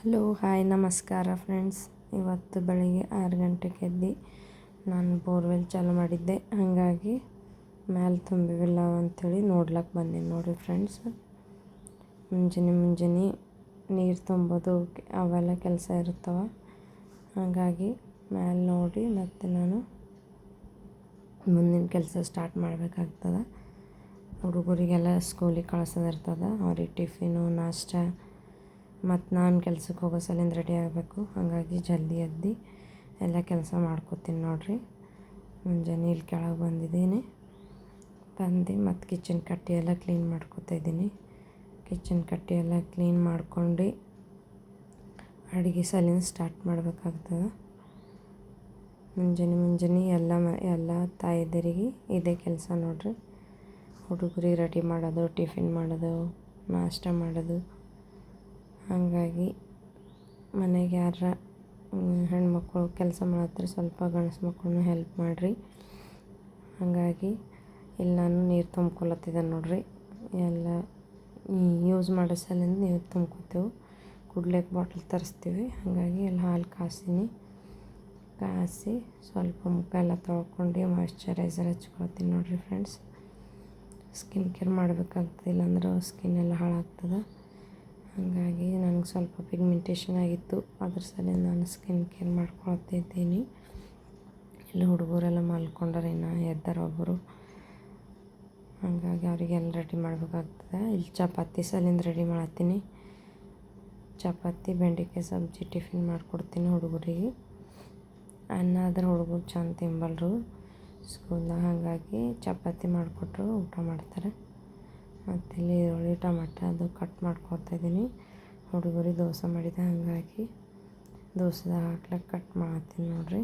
Hello hi ನಮಸ್ಕಾರ friends. ಇವತ್ತು ಬೆಳಿಗ್ಗೆ 6 ಗಂಟೆಗೆ ಎದ್ದು ನಾನು ಬೋರ್ವೆಲ್ ಚಾಲು ಮಾಡಿದ್ದೆ. ಹಾಗಾಗಿ ಮ್ಯಾಲೆ ತುಂಬಿವಿಲ್ಲ ಅಂಥೇಳಿ ನೋಡ್ಲಿಕ್ಕೆ ಬಂದೀನಿ ನೋಡಿರಿ ಫ್ರೆಂಡ್ಸ್. ಮುಂಜಾನೆ ನೀರು ತುಂಬೋದು ಅವೆಲ್ಲ ಕೆಲಸ ಇರ್ತವೆ. ಹಾಗಾಗಿ ಮ್ಯಾಲೆ ನೋಡಿ ಮತ್ತು ನಾನು ಮುಂದಿನ ಕೆಲಸ ಸ್ಟಾರ್ಟ್ ಮಾಡಬೇಕಾಗ್ತದೆ. ಹುಡುಗರಿಗೆಲ್ಲ ಸ್ಕೂಲಿಗೆ ಕಳ್ಸೋದಿರ್ತದೆ. ಅವ್ರಿಗೆ ಟಿಫಿನು ನಾಷ್ಟ ಮತ್ತು ನಾನು ಕೆಲ್ಸಕ್ಕೆ ಹೋಗೋ ಸಲಿಂದ ರೆಡಿ ಆಗಬೇಕು. ಹಾಗಾಗಿ ಜಲ್ದಿ ಎದ್ದು ಎಲ್ಲ ಕೆಲಸ ಮಾಡ್ಕೋತೀನಿ ನೋಡಿರಿ. ಮುಂಜಾನೆ ಇಲ್ಲಿ ಕೆಳಗೆ ಬಂದು ಮತ್ತು ಕಿಚನ್ ಕಟ್ಟಿ ಎಲ್ಲ ಕ್ಲೀನ್ ಮಾಡ್ಕೊತಾಯಿದ್ದೀನಿ. ಕಿಚನ್ ಕಟ್ಟಿ ಎಲ್ಲ ಕ್ಲೀನ್ ಮಾಡ್ಕೊಂಡು ಅಡುಗೆ ಸಲಿಂದ ಸ್ಟಾರ್ಟ್ ಮಾಡಬೇಕಾಗ್ತದೆ. ಮುಂಜಾನೆ ಎಲ್ಲ ತಾಯಂದಿರಿಗೆ ಇದೇ ಕೆಲಸ ನೋಡಿರಿ. ಹುಡುಗರಿಗೆ ರೆಡಿ ಮಾಡೋದು, ಟಿಫಿನ್ ಮಾಡೋದು, ನಾಷ್ಟ ಮಾಡೋದು. ಹಾಗಾಗಿ ಮನೆಗೆ ಯಾರ ಹೆಣ್ಮಕ್ಳು ಕೆಲಸ ಮಾಡತ್ತಾರೆ ಸ್ವಲ್ಪ ಗಂಡಸು ಮಕ್ಕಳನ್ನು ಹೆಲ್ಪ್ ಮಾಡಿರಿ. ಹಾಗಾಗಿ ಇಲ್ಲಿ ನಾನು ನೀರು ತುಂಬ್ಕೊಳತ್ತಿದ್ದೆ ನೋಡಿರಿ. ಎಲ್ಲ ಯೂಸ್ ಮಾಡೋ ಸಲಿಂದ ನೀರು ತುಂಬ್ಕೊತೇವೆ. ಕುಡ್ಲಿಕ್ಕೆ ಬಾಟ್ಲ್ ತರಿಸ್ತೀವಿ. ಹಾಗಾಗಿ ಅಲ್ಲಿ ಹಾಲು ಕಾಯಿಸಿ ಸ್ವಲ್ಪ ಮುಖ ಎಲ್ಲ ತೊಳ್ಕೊಂಡು ಮಾಯ್ಶ್ಚರೈಸರ್ ಹಚ್ಕೊಳ್ತೀನಿ ನೋಡಿರಿ ಫ್ರೆಂಡ್ಸ್. ಸ್ಕಿನ್ ಕೇರ್ ಮಾಡಬೇಕಾಗ್ತದೆ, ಇಲ್ಲಾಂದ್ರೆ ಸ್ಕಿನ್ ಎಲ್ಲ ಹಾಳಾಗ್ತದೆ. ಹಾಗಾಗಿ ನನಗೆ ಸ್ವಲ್ಪ ಪಿಗ್ಮೆಂಟೇಷನ್ ಆಗಿತ್ತು. ಅದ್ರ ಸಲಿಂದ ನಾನು ಸ್ಕಿನ್ ಕೇರ್ ಮಾಡ್ಕೊಳ್ತಿದ್ದೀನಿ. ಇಲ್ಲಿ ಹುಡುಗರೆಲ್ಲ ಮಲ್ಕೊಂಡಾರೆ, ಇನ್ನು ಎದ್ದಾರ ಒಬ್ಬರು. ಹಾಗಾಗಿ ಅವರಿಗೆಲ್ಲ ರೆಡಿ ಮಾಡಬೇಕಾಗ್ತದೆ. ಇಲ್ಲಿ ಚಪಾತಿ ಸಲಿಂದ ರೆಡಿ ಮಾಡತ್ತೀನಿ. ಚಪಾತಿ ಬೆಂಡೆಕಾಯಿ ಸಬ್ಜಿ ಟಿಫಿನ್ ಮಾಡಿಕೊಡ್ತೀನಿ ಹುಡುಗರಿಗೆ. ಅನ್ನ ಆದ್ರೆ ಹುಡುಗರು ಚಂದ ತಿಂಬಲ್ರು ಸ್ಕೂಲ್ದಾಗ. ಹಾಗಾಗಿ ಚಪಾತಿ ಮಾಡಿಕೊಟ್ರು ಊಟ ಮಾಡ್ತಾರೆ. ಮತ್ತು ಇಲ್ಲಿ ಈರುಳ್ಳಿ ಟೊಮೆಟೊ ಅದು ಕಟ್ ಮಾಡ್ಕೊತಾಯಿದ್ದೀನಿ. ಹುಡುಗರಿಗೆ ದೋಸೆ ಮಾಡಿದೆ, ಹಾಗಾಗಿ ದೋಸೆದಾಗ ಹಾಕ್ಲಿಕ್ಕೆ ಕಟ್ ಮಾಡತ್ತೀನಿ ನೋಡಿರಿ.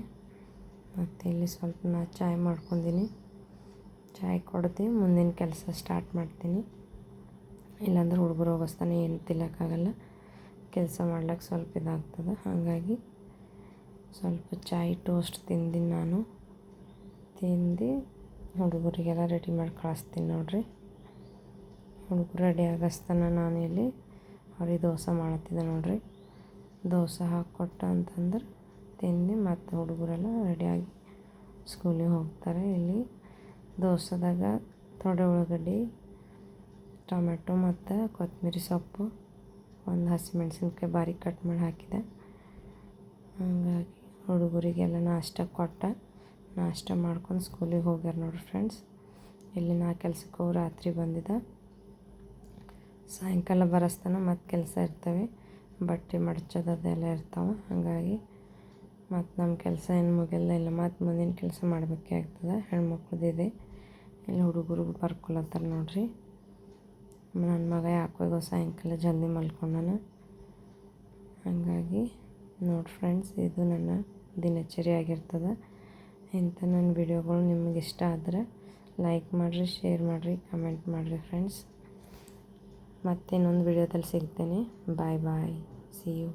ಮತ್ತು ಇಲ್ಲಿ ಸ್ವಲ್ಪ ನಾನು ಚಾಯ್ ಮಾಡ್ಕೊಂಡೀನಿ. ಚಾಯ್ ಕೊಡ್ದು ಮುಂದಿನ ಕೆಲಸ ಸ್ಟಾರ್ಟ್ ಮಾಡ್ತೀನಿ. ಇಲ್ಲಾಂದ್ರೆ ಹುಡುಗರು ಹೋಗೋಸ್ತಾನೆ ಏನು ತಿನ್ನೋಕ್ಕಾಗಲ್ಲ, ಕೆಲಸ ಮಾಡ್ಲಿಕ್ಕೆ ಸ್ವಲ್ಪ ಇದಾಗ್ತದೆ. ಹಾಗಾಗಿ ಸ್ವಲ್ಪ ಚಾಯ್ ಟೋಸ್ಟ್ ತಿಂದಿನಿ ನಾನು. ಹುಡುಗರಿಗೆಲ್ಲ ರೆಡಿ ಮಾಡಿ ಕಳಿಸ್ತೀನಿ ನೋಡಿರಿ. ಹುಡುಗರು ರೆಡಿ ಆಗಿಸ್ತಾನ ನಾನು ಇಲ್ಲಿ ಅವ್ರಿಗೆ ದೋಸೆ ಮಾಡತ್ತಿದ್ದೆ ನೋಡಿರಿ. ದೋಸೆ ಹಾಕ್ಕೊಟ್ಟ ಅಂತಂದ್ರೆ ತಿಂದು ಮತ್ತು ಹುಡುಗರೆಲ್ಲ ರೆಡಿಯಾಗಿ ಸ್ಕೂಲಿಗೆ ಹೋಗ್ತಾರೆ. ಇಲ್ಲಿ ದೋಸೆದಾಗ ಥೋಡೆ ಉಳ್ಳಾಗಡ್ಡಿ, ಟೊಮೆಟೊ ಮತ್ತು ಕೊತ್ತಂಬರಿ ಸೊಪ್ಪು, ಒಂದು ಹಸಿಮೆಣ್ಸಿನ್ಕಾಯಿ ಬಾರೀಕ್ ಕಟ್ ಮಾಡಿ ಹಾಕಿದೆ. ಹಾಗಾಗಿ ಹುಡುಗರಿಗೆಲ್ಲ ನಾಷ್ಟ ಮಾಡ್ಕೊಂಡು ಸ್ಕೂಲಿಗೆ ಹೋಗ್ಯಾರ ನೋಡಿರಿ ಫ್ರೆಂಡ್ಸ್. ಇಲ್ಲಿ ನಾ ಕೆಲ್ಸಕ್ಕೆ ಹೋಗಿ ರಾತ್ರಿ ಬಂದಿದ್ದೆ. ಸಾಯಂಕಾಲ ಬರೋಸ್ತನ ಮತ್ತು ಕೆಲಸ ಇರ್ತವೆ, ಬಟ್ಟೆ ಮಡ್ಚೋದು ಅದೆಲ್ಲ ಇರ್ತಾವೆ. ಹಾಗಾಗಿ ಮತ್ತು ನಮ್ಮ ಕೆಲಸ ಏನು ಮುಗಿಯಲ್ಲ, ಇಲ್ಲ ಮತ್ತು ಮುಂದಿನ ಕೆಲಸ ಮಾಡಬೇಕೇ ಆಗ್ತದೆ. ಹೆಣ್ಮಕ್ಳದಿದೆ. ಇಲ್ಲಿ ಹುಡುಗರು ಬರ್ಕೊಳತ್ತಾರೆ ನೋಡಿರಿ. ನನ್ನ ಮಗ ಯಾಕೋ ಸಾಯಂಕಾಲ ಜಲ್ದಿ ಮಲ್ಕೊಂಡಾನ. ಹಾಗಾಗಿ ನೋಡಿ ಫ್ರೆಂಡ್ಸ್, ಇದು ನನ್ನ ದಿನಚರಿ ಆಗಿರ್ತದೆ. ಇಂಥ ನನ್ನ ವಿಡಿಯೋಗಳು ನಿಮಗೆ ಇಷ್ಟ ಆದರೆ ಲೈಕ್ ಮಾಡಿರಿ, ಶೇರ್ ಮಾಡಿರಿ, ಕಮೆಂಟ್ ಮಾಡಿರಿ ಫ್ರೆಂಡ್ಸ್. ಮತ್ತಿನ್ನೊಂದು ವಿಡಿಯೋದಲ್ಲಿ ಸಿಗ್ತೇನೆ. Bye see you.